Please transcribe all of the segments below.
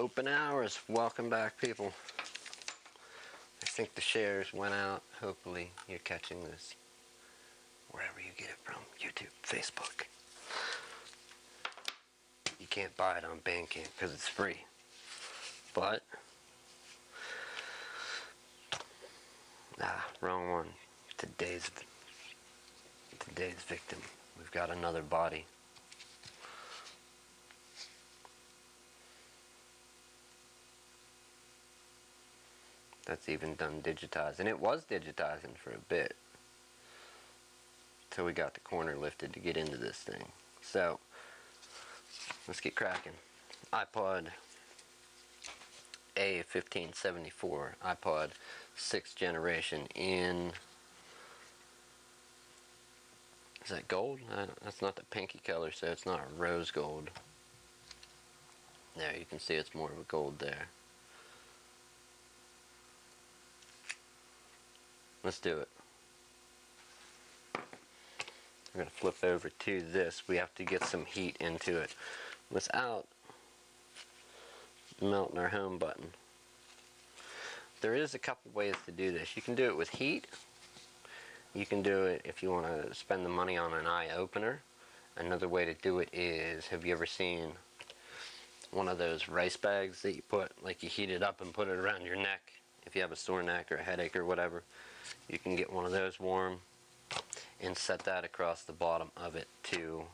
Open hours. Welcome back, people. I think the shares went out. Hopefully you're catching this wherever you get it from. YouTube, Facebook. You can't buy it on Bandcamp because it's free. But wrong one. Today's victim. We've got another body. That's even done digitizing. It was digitizing for a bit till we got the corner lifted to get into this thing. So let's get cracking. iPod A1574, iPod 6th generation in, is that gold? That's not the pinky color, so it's not rose gold. There, you can see it's more of a gold there. Let's do it. We're going to flip over to this. We have to get some heat into it without melting our home button. There is a couple ways to do this. You can do it with heat. You can do it if you want to spend the money on an eye opener. Another way to do it is, have you ever seen one of those rice bags that you put, like you heat it up and put it around your neck? If you have a sore neck or a headache or whatever, you can get one of those warm and set that across the bottom of it to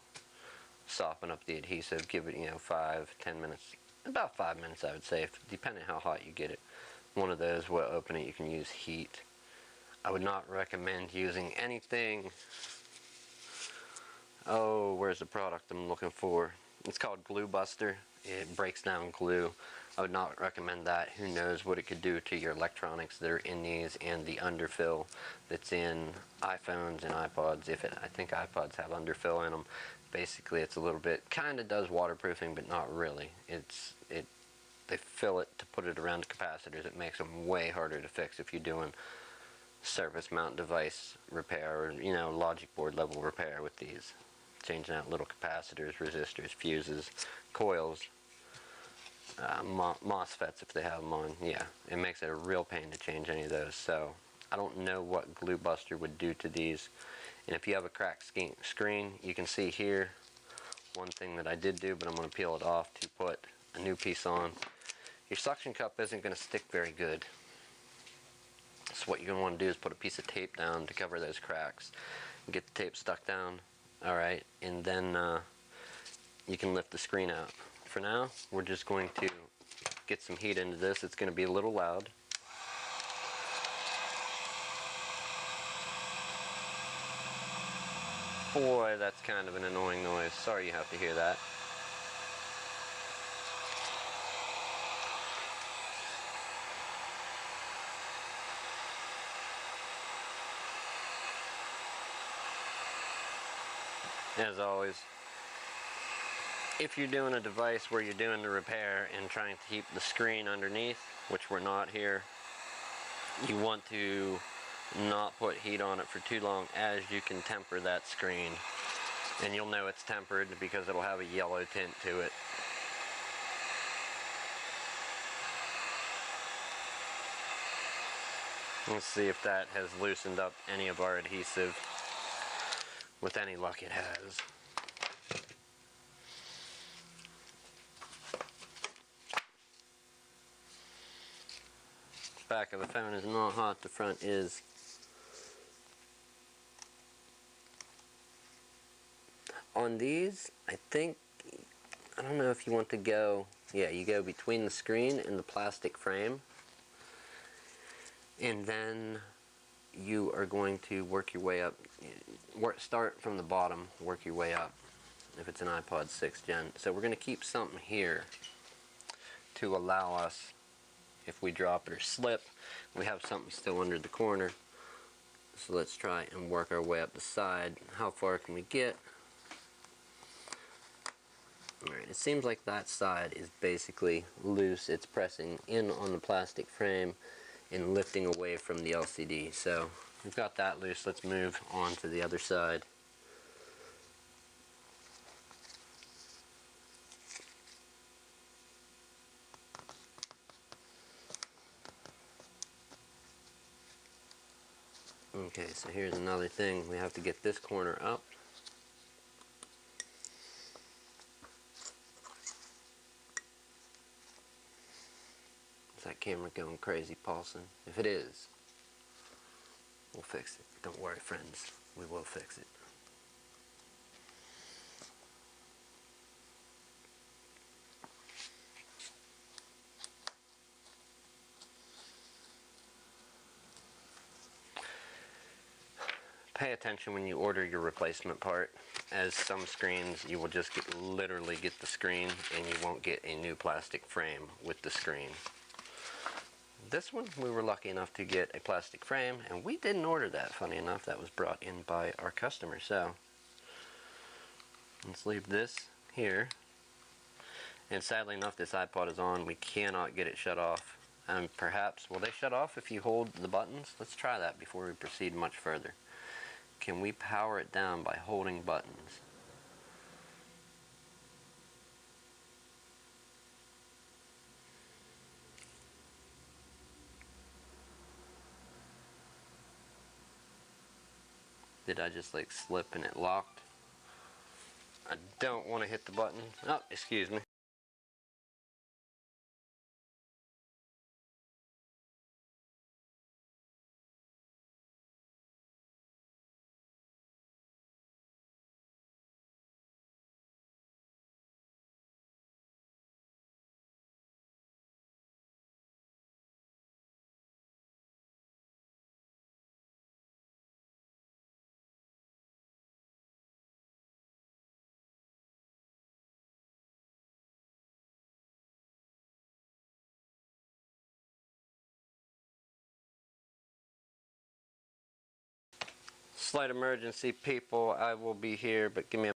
soften up the adhesive. Give it, 5-10 minutes, about 5 minutes I would say, depending how hot you get it. One of those will open it. You can use heat. I would not recommend using anything. Oh, where's the product I'm looking for? It's called Glue Buster. It breaks down glue. I would not recommend that. Who knows what it could do to your electronics that are in these, and the underfill that's in iPhones and iPods. I think iPods have underfill in them. Basically, it's a little bit, kind of does waterproofing, but not really. They fill it to put it around capacitors. It makes them way harder to fix if you're doing surface mount device repair or logic board level repair with these. Changing out little capacitors, resistors, fuses, coils, MOSFETs if they have them on. Yeah, it makes it a real pain to change any of those. So I don't know what Glue Buster would do to these. And if you have a cracked screen, you can see here one thing that I did do, but I'm going to peel it off to put a new piece on. Your suction cup isn't going to stick very good. So what you're going to want to do is put a piece of tape down to cover those cracks. Get the tape stuck down. Alright, and then you can lift the screen out. For now, we're just going to get some heat into this. It's going to be a little loud. Boy, that's kind of an annoying noise. Sorry you have to hear that. As always, if you're doing a device where you're doing the repair and trying to keep the screen underneath, which we're not here, you want to not put heat on it for too long, as you can temper that screen. And you'll know it's tempered because it'll have a yellow tint to it. Let's see if that has loosened up any of our adhesive. With any luck, it has. back of the phone is not hot, the front is. On these, I don't know if you want to go, yeah, you go between the screen and the plastic frame. And then you are going to work your way up. Start from the bottom, work your way up if it's an iPod 6th gen. So we're going to keep something here to allow us, if we drop it or slip, we have something still under the corner. So let's try and work our way up the side. How far can we get? Alright, it seems like that side is basically loose. It's pressing in on the plastic frame and lifting away from the LCD. So we've got that loose. Let's move on to the other side. Okay, so here's another thing. We have to get this corner up. Is that camera going crazy, Paulson? If it is, we'll fix it. Don't worry, friends. We will fix it. Pay attention when you order your replacement part, as some screens you will just literally get the screen and you won't get a new plastic frame with the screen. This one we were lucky enough to get a plastic frame, and we didn't order that, funny enough. That was brought in by our customer. So let's leave this here. And sadly enough, this iPod is on. We cannot get it shut off. And perhaps, will they shut off if you hold the buttons? Let's try that before we proceed much further. Can we power it down by holding buttons? Did I just like slip and it locked? I don't want to hit the button. Oh, excuse me. Slight emergency, people. I will be here, but give me a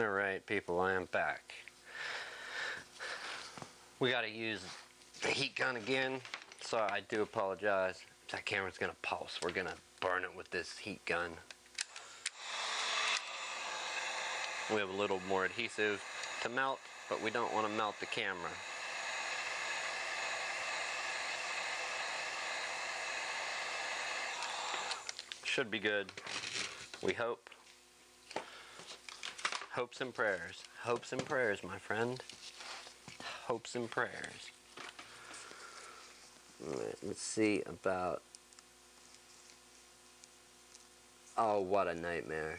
Alright people, I am back. We gotta use the heat gun again, so I do apologize. That camera's gonna pulse. We're gonna burn it with this heat gun. We have a little more adhesive to melt, but we don't want to melt the camera. Should be good. We hope. Hopes and prayers. Hopes and prayers, my friend. Hopes and prayers. Alright, let's see about... Oh, what a nightmare.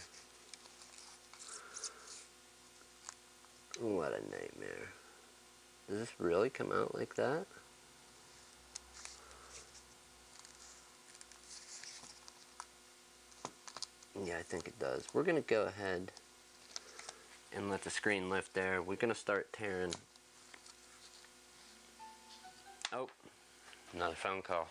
What a nightmare. Does this really come out like that? Yeah, I think it does. We're going to go ahead and let the screen lift there. We're going to start tearing. Oh, another phone call.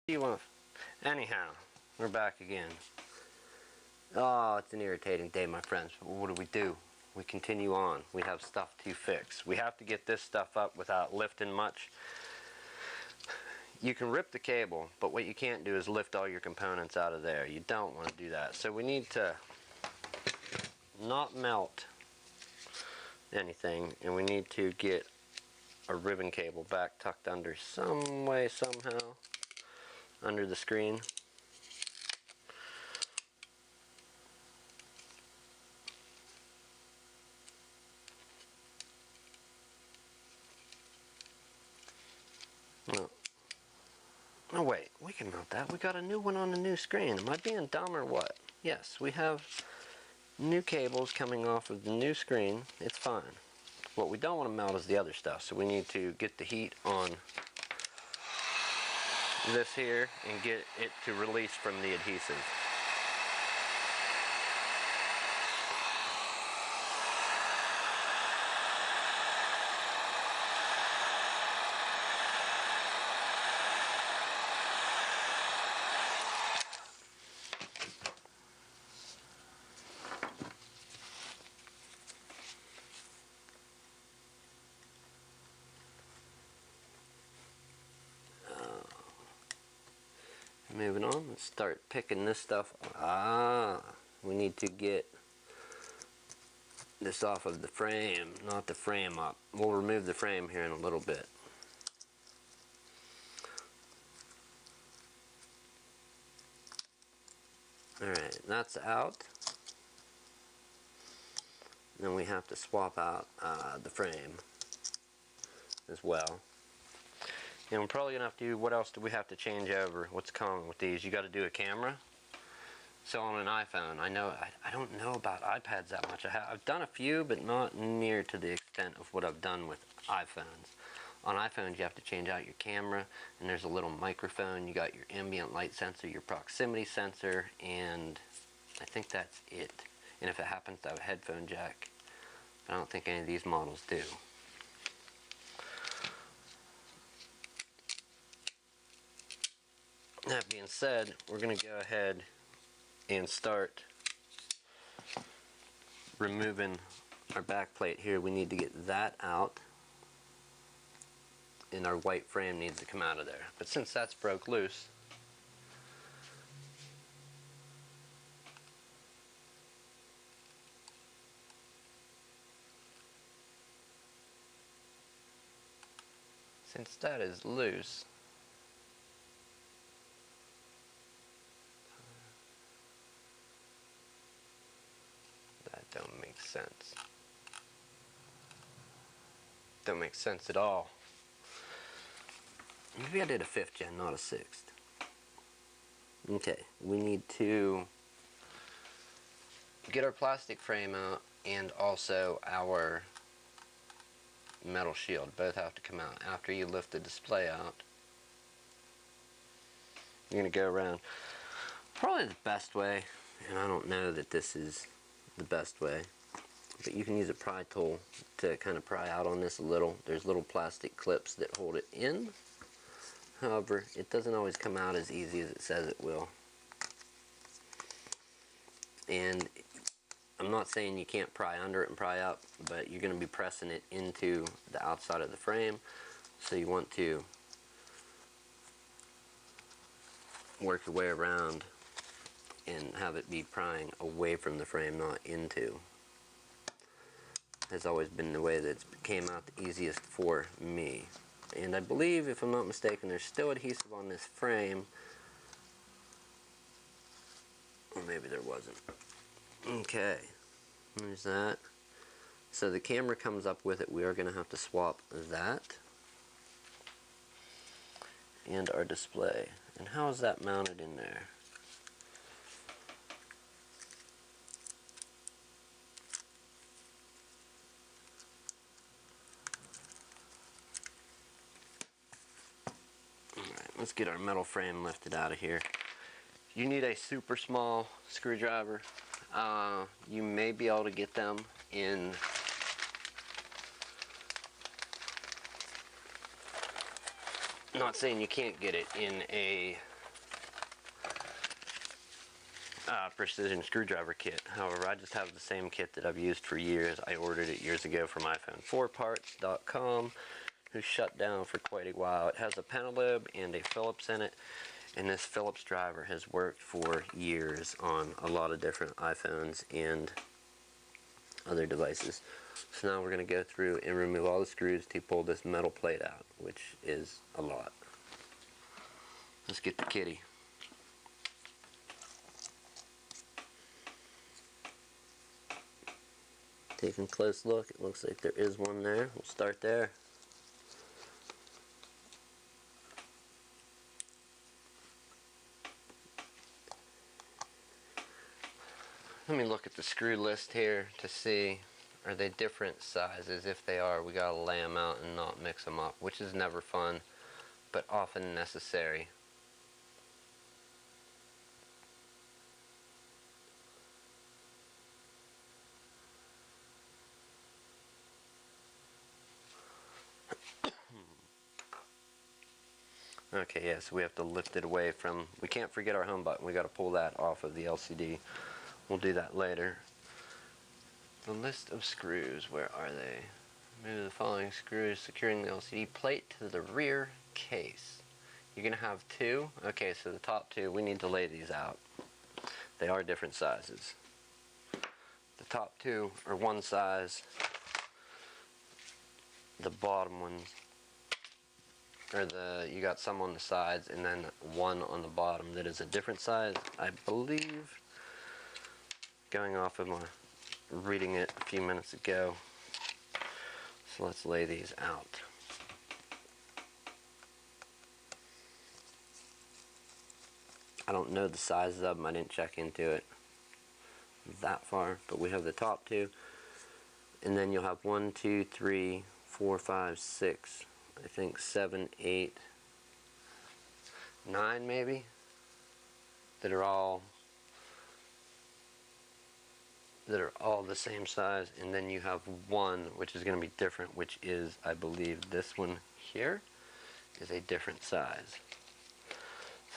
You want? Anyhow, we're back again. Oh, it's an irritating day, my friends. But what do? We continue on. We have stuff to fix. We have to get this stuff up without lifting much. You can rip the cable, but what you can't do is lift all your components out of there. You don't want to do that. So we need to not melt anything, and we need to get a ribbon cable back tucked under some way, somehow, under the screen. No. Oh wait, we can mount that. We got a new one on the new screen. Am I being dumb or what? Yes, we have new cables coming off of the new screen. It's fine. What we don't want to mount is the other stuff, so we need to get the heat on this here and get it to release from the adhesive. Moving on, let's start picking this stuff. Ah, we need to get this off of the frame, not the frame up. We'll remove the frame here in a little bit. Alright, that's out. Then we have to swap out the frame as well. And we're probably going to have to do, what else do we have to change over? What's common with these? You got to do a camera. So on an iPhone, I don't know about iPads that much. I've done a few, but not near to the extent of what I've done with iPhones. On iPhones, you have to change out your camera, and there's a little microphone. You got your ambient light sensor, your proximity sensor, and I think that's it. And if it happens to have a headphone jack, I don't think any of these models do. That being said, we're going to go ahead and start removing our back plate here. We need to get that out, and our white frame needs to come out of there. But since that's broke loose, since that is loose, that don't make sense. Don't make sense at all. Maybe I did a 5th gen, not a 6th. Okay, we need to get our plastic frame out and also our metal shield. Both have to come out. After you lift the display out, you're going to go around. Probably the best way, and I don't know that this is the best way, but you can use a pry tool to kind of pry out on this a little. There's little plastic clips that hold it in. However, it doesn't always come out as easy as it says it will. And I'm not saying you can't pry under it and pry up, but you're going to be pressing it into the outside of the frame. So you want to work your way around and have it be prying away from the frame, not into. Has always been the way that it came out the easiest for me. And I believe, if I'm not mistaken, there's still adhesive on this frame. Or maybe there wasn't. Okay, there's that. So the camera comes up with it. We are going to have to swap that and our display. And how is that mounted in there? Alright, let's get our metal frame lifted out of here. You need a super small screwdriver. You may be able to get them in not saying you can't get it in a precision screwdriver kit. However, I just have the same kit that I've used for years. I ordered it years ago from iPhone4parts.com, who shut down for quite a while. It has a pentalobe and a Phillips in it, and this Phillips driver has worked for years on a lot of different iPhones and other devices. So now we're going to go through and remove all the screws to pull this metal plate out, which is a lot. Let's get the kitty. Taking a close look, it looks like there is one there. We'll start there. Let me look at the screw list here to see, are they different sizes? If they are, we gotta lay them out and not mix them up, which is never fun, but often necessary. Okay, yeah, so we have to lift it away from, we can't forget our home button, we gotta pull that off of the LCD. We'll do that later. The list of screws, where are they? Remove the following screws securing the LCD plate to the rear case. You're going to have two. Okay, so the top two, we need to lay these out. They are different sizes. top two are one size. The bottom ones, or you got some on the sides and then one on the bottom that is a different size, I believe, going off of my reading it a few minutes ago. So let's lay these out. I don't know the sizes of them, I didn't check into it that far, but we have the top two, and then you'll have 1, 2, 3, 4, 5, 6, I think 7, 8, 9 maybe, that are all the same size, and then you have one which is going to be different, which is, I believe, this one here is a different size.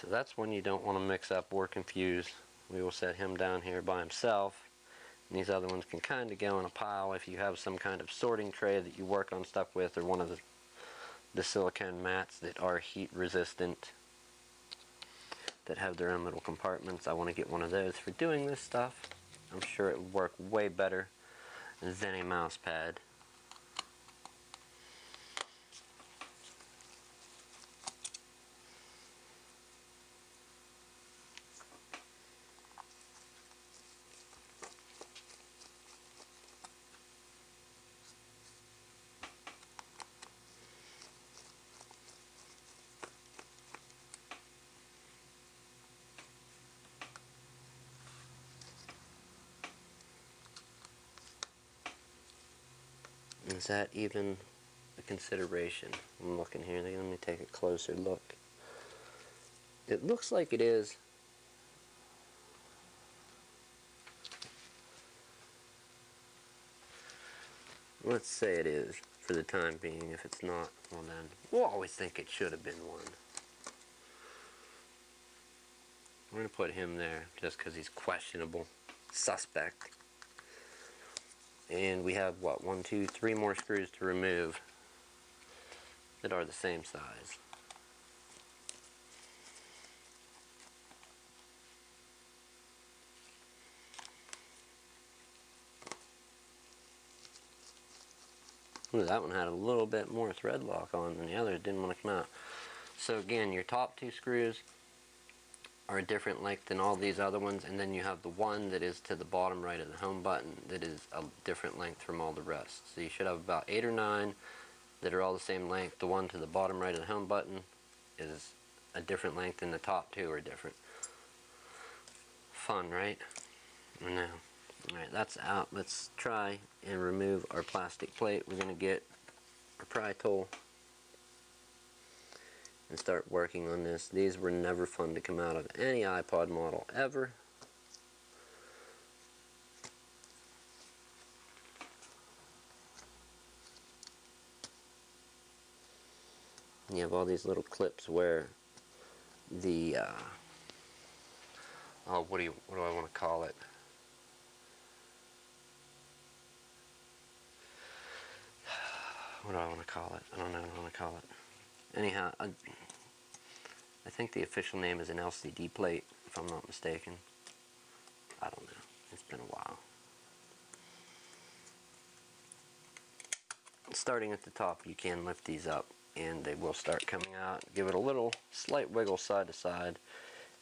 So that's one you don't want to mix up or confuse. We will set him down here by himself, and these other ones can kind of go in a pile if you have some kind of sorting tray that you work on stuff with, or one of the silicone mats that are heat resistant, that have their own little compartments. I want to get one of those for doing this stuff. I'm sure it would work way better than a mouse pad. Is that even a consideration? I'm looking here. Let me take a closer look. It looks like it is. Let's say it is for the time being. If it's not, well then, we'll always think it should have been one. We're going to put him there just because he's questionable. Suspect. And we have, what, 1, 2, 3 more screws to remove that are the same size. Ooh, that one had a little bit more thread lock on than the other. It didn't want to come out. So again, your top two screws are a different length than all these other ones, and then you have the one that is to the bottom right of the home button that is a different length from all the rest. So you should have about 8 or 9 that are all the same length. The one to the bottom right of the home button is a different length, and the top two are different. Fun, right? I know. Alright, that's out. Let's try and remove our plastic plate. We're going to get our pry tool and start working on this. These were never fun to come out of any iPod model ever. And you have all these little clips where the oh, what do I want to call it? What do I want to call it? I don't know what I want to call it. Anyhow, I think the official name is an LCD plate, if I'm not mistaken. I don't know. It's been a while. Starting at the top, you can lift these up, and they will start coming out. Give it a little slight wiggle side to side,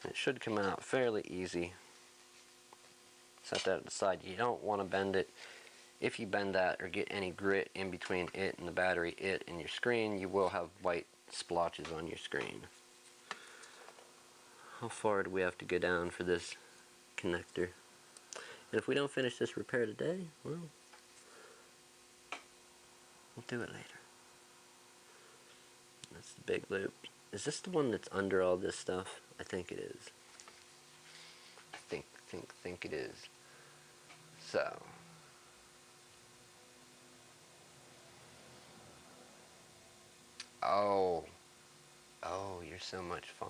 and it should come out fairly easy. Set that aside. You don't want to bend it. If you bend that or get any grit in between it and the battery, it and your screen, you will have white splotches on your screen. How far do we have to go down for this connector? And if we don't finish this repair today, well, we'll do it later. That's the big loop. Is this the one that's under all this stuff? I think it is. I think it is. So, oh, you're so much fun.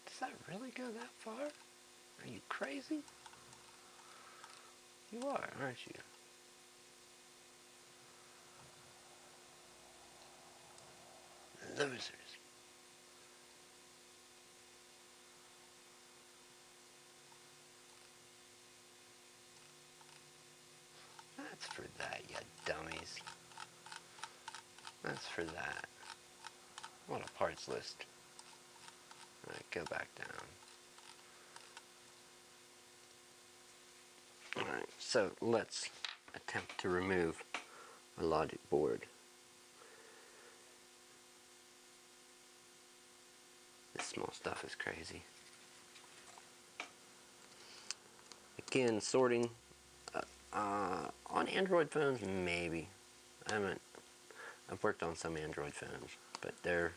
Does that really go that far? Are you crazy? You are, aren't you? Losers. That's for that, you dummies. That's for that. What a parts list. Alright, go back down. Alright, so let's attempt to remove a logic board. This small stuff is crazy. Again, sorting on Android phones, maybe. I've worked on some Android phones, but they're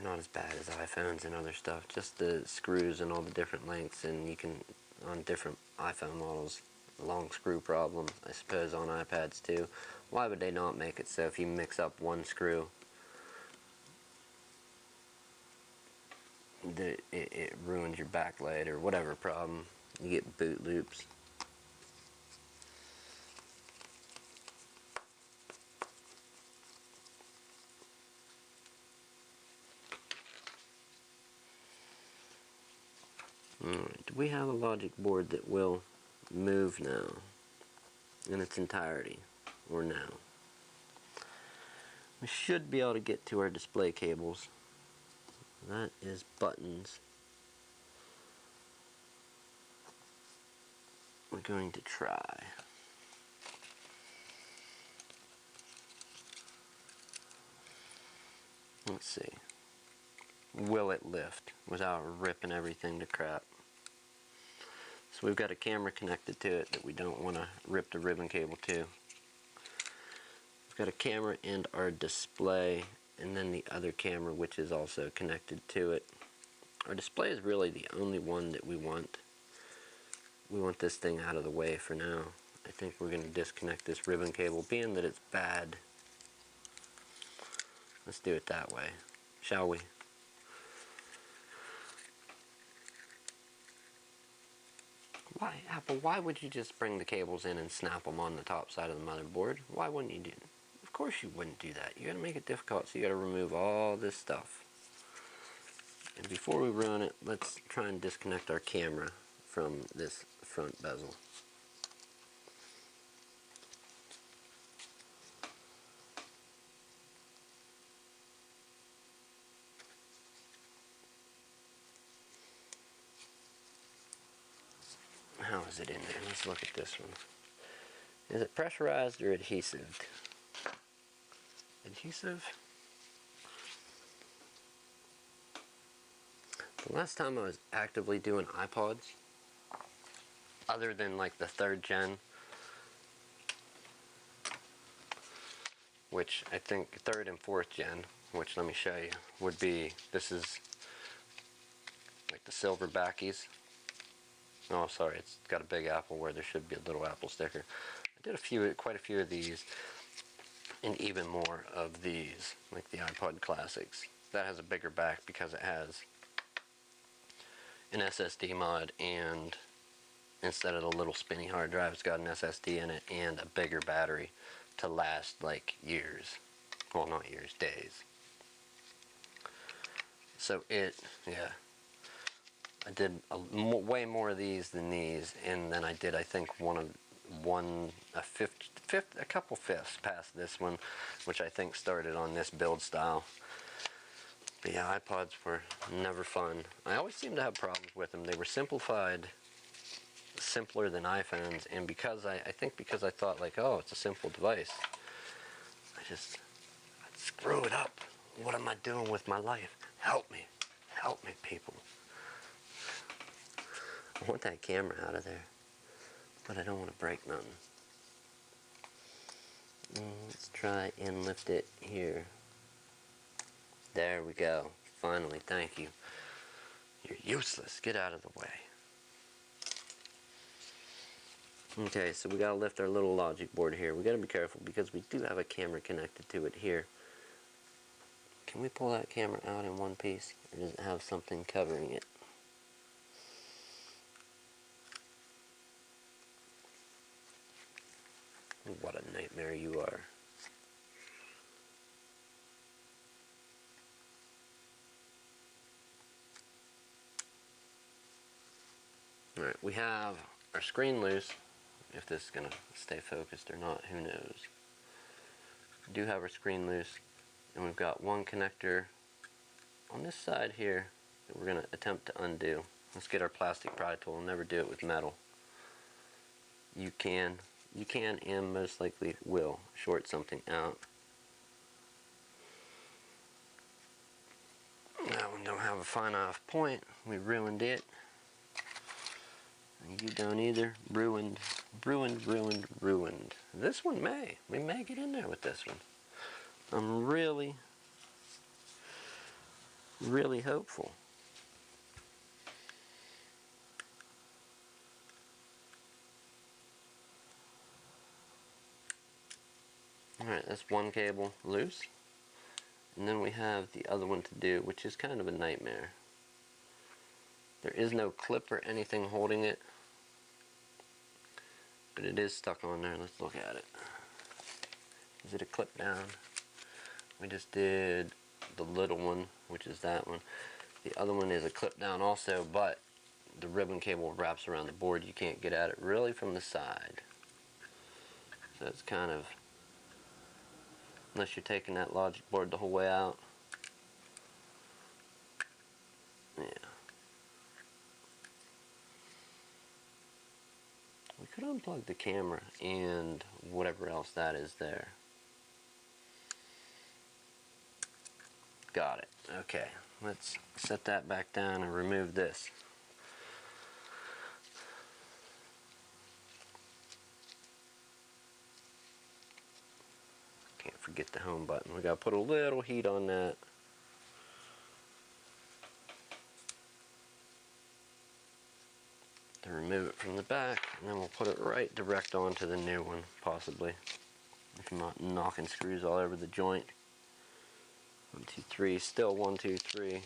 not as bad as iPhones and other stuff. Just the screws and all the different lengths, and you can, on different iPhone models, long screw problems, I suppose on iPads too. Why would they not make it so if you mix up one screw, it ruins your backlight or whatever problem? You get boot loops. Alright, do we have a logic board that will move now in its entirety, or no? We should be able to get to our display cables. That is buttons. We're going to try. Let's see. Will it lift without ripping everything to crap? So we've got a camera connected to it that we don't want to rip the ribbon cable to. We've got a camera and our display, and then the other camera which is also connected to it. Our display is really the only one that we want. We want this thing out of the way for now. I think we're going to disconnect this ribbon cable, being that it's bad. Let's do it that way, shall we? Why, Apple, why would you just bring the cables in and snap them on the top side of the motherboard? Why wouldn't you do that? Of course you wouldn't do that. You gotta make it difficult, so you gotta remove all this stuff. And before we ruin it, let's try and disconnect our camera from this front bezel. How is it in there? Let's look at this one. Is it pressurized or adhesive? Adhesive? The last time I was actively doing iPods, other than like the 3rd gen, which I think 3rd and 4th gen, which let me show you, would be, this is like the silver backies. Oh, sorry, it's got a big apple where there should be a little apple sticker. I did quite a few of these, and even more of these, like the iPod Classics. That has a bigger back because it has an SSD mod, and instead of the little spinny hard drive, it's got an SSD in it and a bigger battery to last like years. Well, not years, days. So yeah. I did way more of these than these, and then I did, I think, a couple fifths past this one, which I think started on this build style. But yeah, iPods were never fun. I always seemed to have problems with them. They were simplified, simpler than iPhones, and because I think because I thought like, oh, it's a simple device, I'd screw it up. What am I doing with my life? Help me, people. I want that camera out of there, but I don't want to break nothing. Let's try and lift it here. There we go. Finally, thank you. You're useless. Get out of the way. Okay, so we gotta lift our little logic board here. We gotta be careful because we do have a camera connected to it here. Can we pull that camera out in one piece, or does it have something covering it? What a nightmare you are. Alright, we have our screen loose. if this is going to stay focused or not, who knows. We do have our screen loose, and we've got one connector on this side here that we're going to attempt to undo. Let's get our plastic pry tool. We'll never do it with metal. You can and most likely will short something out. That one don't have a fine enough point. We ruined it. You don't either. Ruined, ruined, ruined, ruined. This one may. We may get in there with this one. I'm really, really hopeful. Alright, that's one cable loose. And then we have the other one to do, which is kind of a nightmare. There is no clip or anything holding it, but it is stuck on there. Let's look at it. Is it a clip down? We just did the little one, which is that one. The other one is a clip down also, but the ribbon cable wraps around the board. You can't get at it really from the side. So it's kind of, unless you're taking that logic board the whole way out. Yeah. We could unplug the camera and whatever else that is there. Got it. Okay, let's set that back down and remove this. Can't forget the home button. We gotta put a little heat on that. To remove it from the back, and then we'll put it right direct onto the new one, possibly. If I'm not knocking screws all over the joint. 1, 2, 3, still 1, 2, 3. Can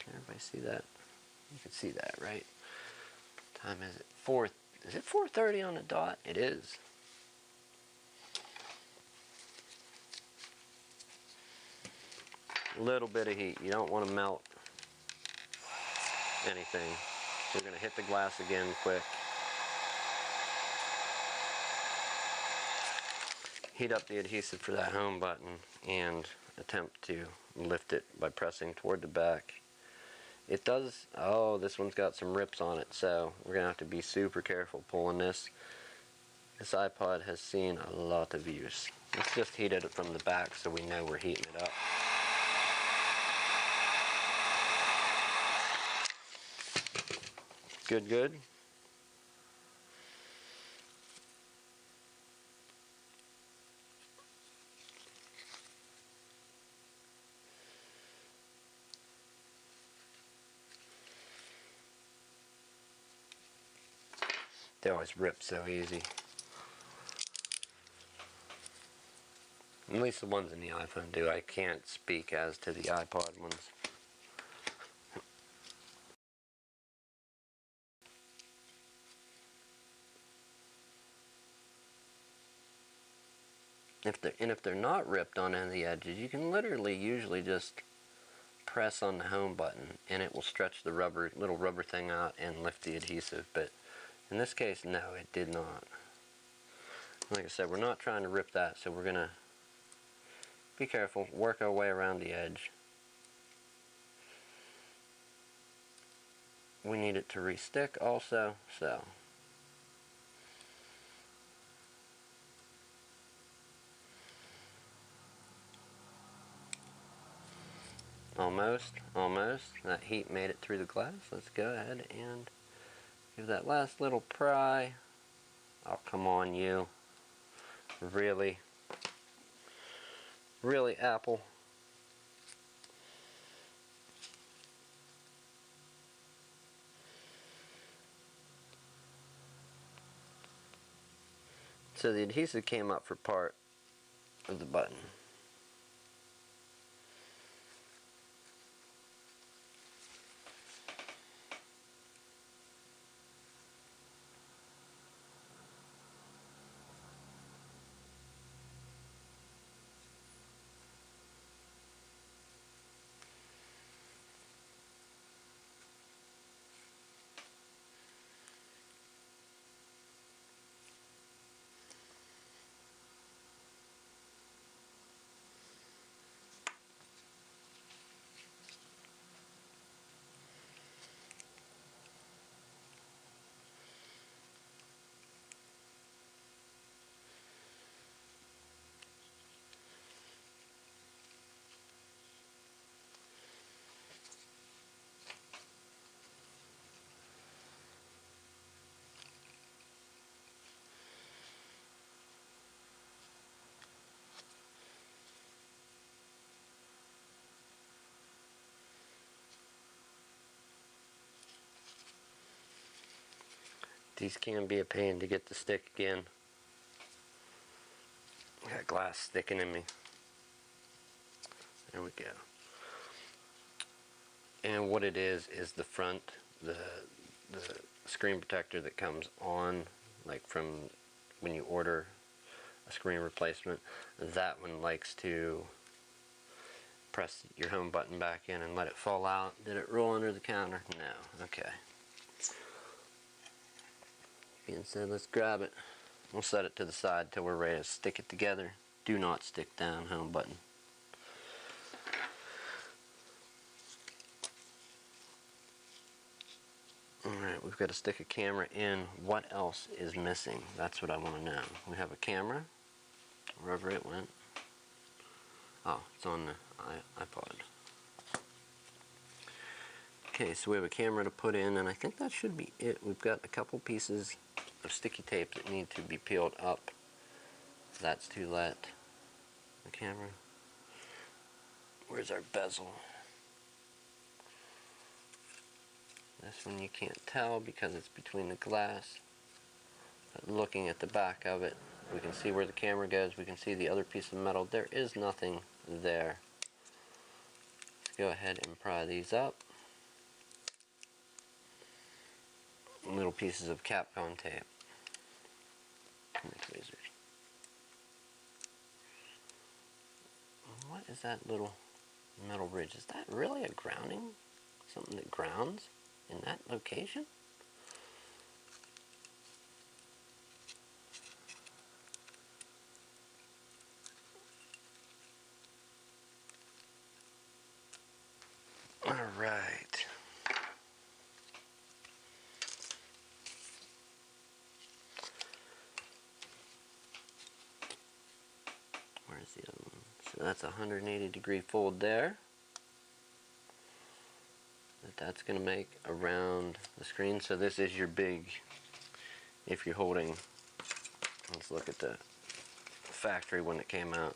everybody see that? You can see that, right? What time is it? Is it 4:30 on the dot? It is. A little bit of heat. You don't want to melt anything. So you're going to hit the glass again quick. Heat up the adhesive for that home button and attempt to lift it by pressing toward the back. It does, oh, this one's got some rips on it, so we're going to have to be super careful pulling this. This iPod has seen a lot of use. Let's just heat it from the back so we know we're heating it up. Good, good. They always rip so easy. At least the ones in the iPhone do. I can't speak as to the iPod ones. If they're not ripped on any of the edges, you can literally usually just press on the home button and it will stretch the little rubber thing out and lift the adhesive. But in this case, no, it did not. Like I said, we're not trying to rip that, so we're gonna be careful, work our way around the edge. We need it to re-stick also, so. Almost, almost. That heat made it through the glass. Let's go ahead and give that last little pry. Oh, come on, you. Really? Really, Apple? So the adhesive came up for part of the button. These can be a pain to get to stick again. I got glass sticking in me. There we go. And what it is the front, the screen protector that comes on, like from when you order a screen replacement. That one likes to press your home button back in and let it fall out. Did it roll under the counter? No. Okay. Being said, let's grab it. We'll set it to the side till we're ready to stick it together. Do not stick down home button. Alright, we've got to stick a camera in. What else is missing? That's what I want to know. We have a camera, wherever it went. Oh, it's on the iPod. Okay, so we have a camera to put in, and I think that should be it. We've got a couple pieces of sticky tape that need to be peeled up. That's to let the camera. Where's our bezel? This one you can't tell because it's between the glass. But looking at the back of it, we can see where the camera goes. We can see the other piece of metal. There is nothing there. Let's go ahead and pry these up. Little pieces of Capcom tape. Come here, tweezers. What is that little metal ridge? Is that really a grounding? Something that grounds in that location? All right. Where's the other one? So that's a 180-degree fold there. That's going to make around the screen. So this is your big, if you're holding, let's look at the factory when it came out.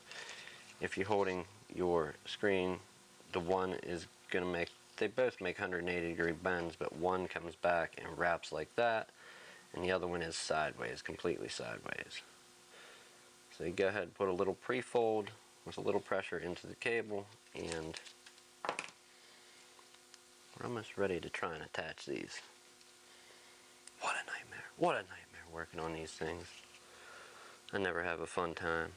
If you're holding your screen, the one is going to make, they both make 180-degree bends, but one comes back and wraps like that, and the other one is sideways, completely sideways. So you go ahead and put a little pre-fold with a little pressure into the cable, and we're almost ready to try and attach these. What a nightmare. What a nightmare working on these things. I never have a fun time.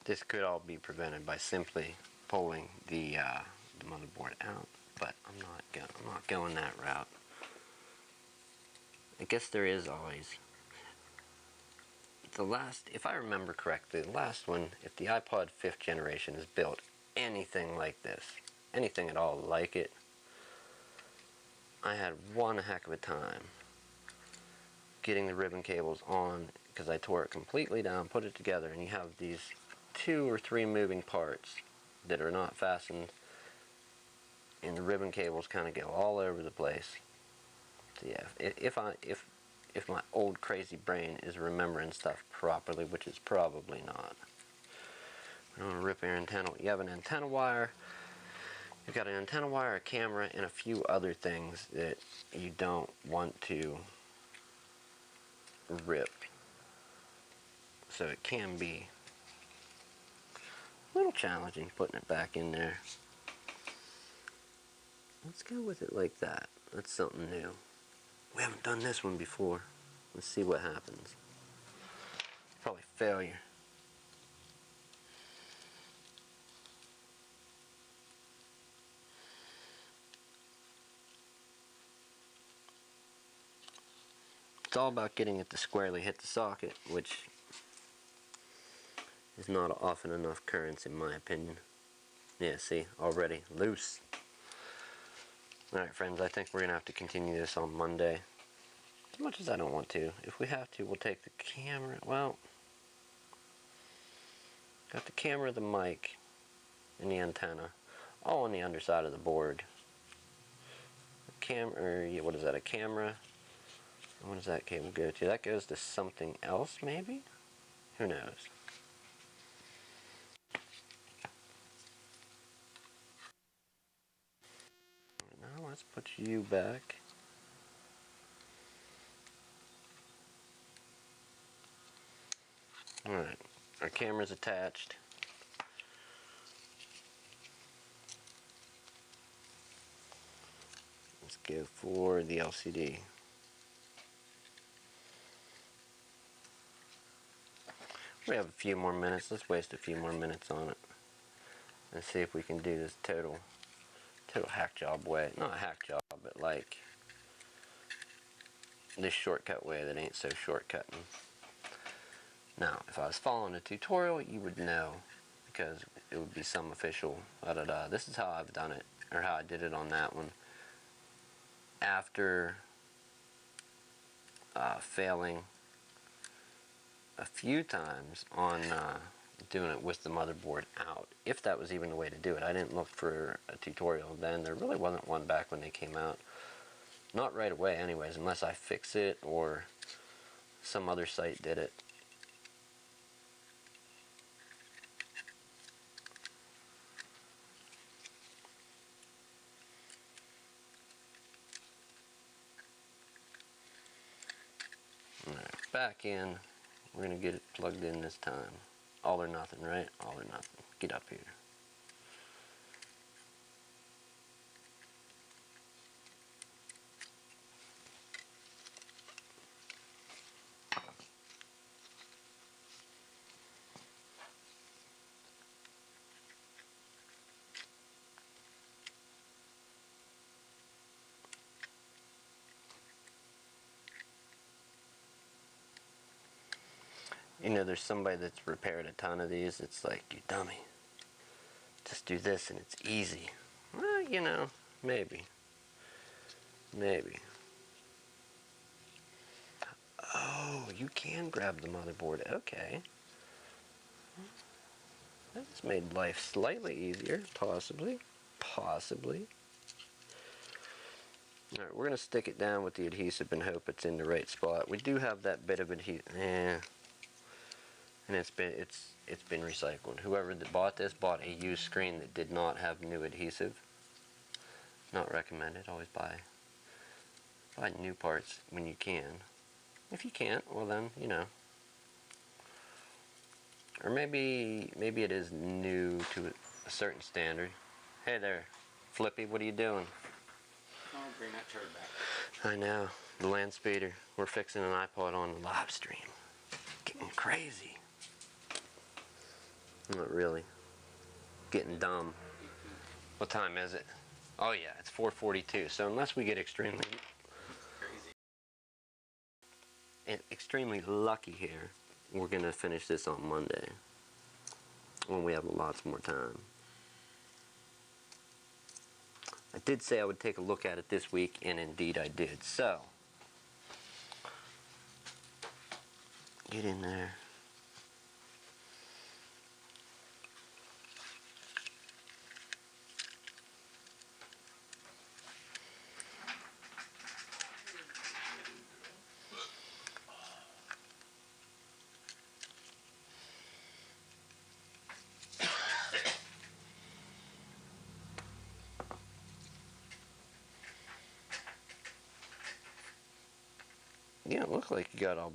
This could all be prevented by simply pulling the motherboard out, but I'm not going that route. I guess there is always the last, if I remember correctly, the last one, if the iPod 5th generation is built anything like this, anything at all like it, I had one heck of a time getting the ribbon cables on because I tore it completely down, put it together, and you have these 2 or 3 moving parts that are not fastened, and the ribbon cables kind of go all over the place. So yeah, if my old crazy brain is remembering stuff properly, which is probably not. I don't want to rip your antenna. You have an antenna wire. You've got an antenna wire, a camera, and a few other things that you don't want to rip. So it can be a little challenging putting it back in there. Let's go with it like that. That's something new. We haven't done this one before. Let's see what happens. Probably failure. It's all about getting it to squarely hit the socket, which is not often enough occurrence in my opinion. Yeah, see, already loose. Alright friends, I think we're going to have to continue this on Monday. As much as I don't want to. If we have to, we'll take the camera. Well, got the camera, the mic, and the antenna. All on the underside of the board. What is that, a camera? What does that cable go to? That goes to something else, maybe? Who knows? Now let's put you back. Alright, our camera's attached. Let's go for the LCD. We have a few more minutes. Let's waste a few more minutes on it. And see if we can do this total hack job way. Not a hack job, but like this shortcut way that ain't so shortcutting. Now, if I was following a tutorial, you would know, because it would be some official This is how I've done it, or how I did it on that one. After failing a few times on doing it with the motherboard out, if that was even a way to do it. I didn't look for a tutorial then. There really wasn't one back when they came out. Not right away anyways, unless I fix it or some other site did it. Alright, back in. We're going to get it plugged in this time. All or nothing, right? All or nothing. Get up here. You know, there's somebody that's repaired a ton of these. It's like, you dummy. Just do this and it's easy. Well, you know, maybe. Maybe. Oh, you can grab the motherboard. Okay. That's made life slightly easier. Possibly. Possibly. Alright, we're going to stick it down with the adhesive and hope it's in the right spot. We do have that bit of adhesive. And it's been recycled. Whoever that bought this bought a used screen that did not have new adhesive. Not recommended. Always buy new parts when you can. If you can't, well then, you know. Or maybe it is new to a certain standard. Hey there, Flippy, what are you doing? Oh, bring that turd back. I know, the land speeder. We're fixing an iPod on the live stream. Getting crazy. Not really. Getting dumb. What time is it? Oh yeah, it's 4:42. So unless we get extremely lucky here, we're gonna finish this on Monday when we have lots more time. I did say I would take a look at it this week, and indeed I did. So get in there. Yeah, it looked like you got all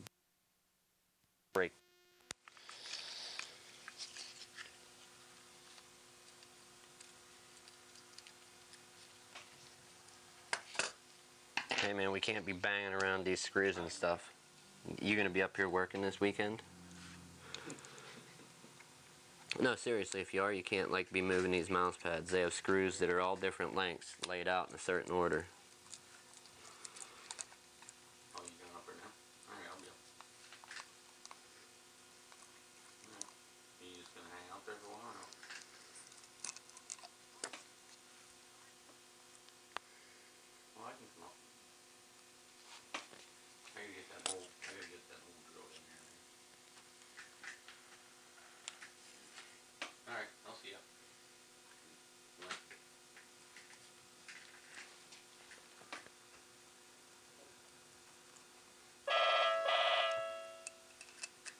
Hey man, we can't be banging around these screws and stuff. You gonna be up here working this weekend? No, seriously, if you are, you can't like be moving these mouse pads. They have screws that are all different lengths, laid out in a certain order. Oh, you going up there now? Alright, I'll go. Alright. You just gonna hang out there for a while or no? Well, I can come up. I gotta get that hole drilled in there. Alright, I'll see ya.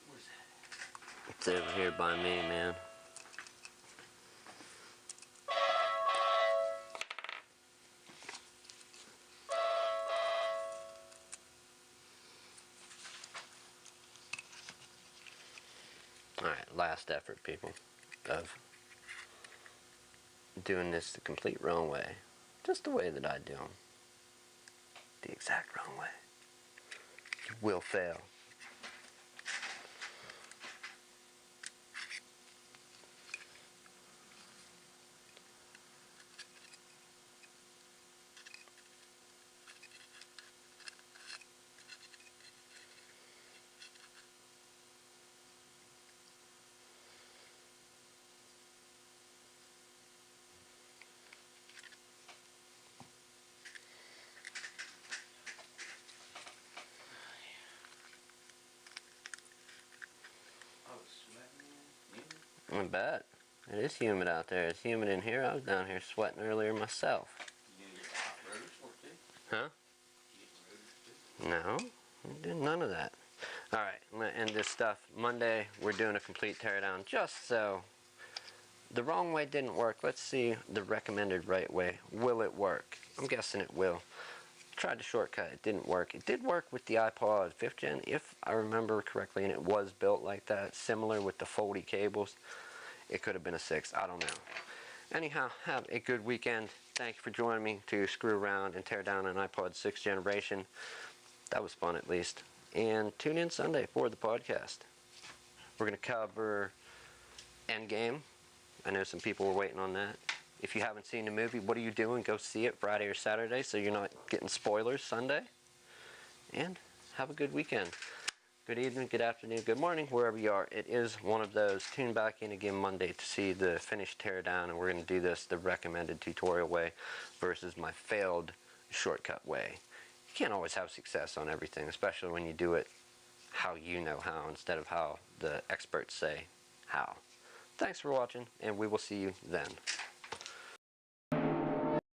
Where's that? It's over here by me, man. Alright, last effort, people, of doing this the complete wrong way. Just the way that I do them. The exact wrong way. You will fail. I was sweating. I bet. It is humid out there. It's humid in here. I was down here sweating earlier myself. You gonna get hot rotors for it too? Huh? You getting rotors too? No, I did none of that. Alright, I'm going to end this stuff. Monday, we're doing a complete teardown just so. The wrong way didn't work. Let's see the recommended right way. Will it work? I'm guessing it will. Tried to shortcut. It didn't work. It did work with the iPod 5th gen, if I remember correctly, and it was built like that, similar with the foldy cables. It could have been a 6. I don't know. Anyhow, have a good weekend. Thank you for joining me to screw around and tear down an iPod 6th generation. That was fun, at least. And tune in Sunday for the podcast. We're going to cover Endgame. I know some people were waiting on that. If you haven't seen the movie, what are you doing? Go see it Friday or Saturday so you're not getting spoilers Sunday. And have a good weekend. Good evening, good afternoon, good morning, wherever you are. It is one of those. Tune back in again Monday to see the finished teardown, and we're going to do this the recommended tutorial way versus my failed shortcut way. You can't always have success on everything, especially when you do it how you know how instead of how the experts say how. Thanks for watching, and we will see you then.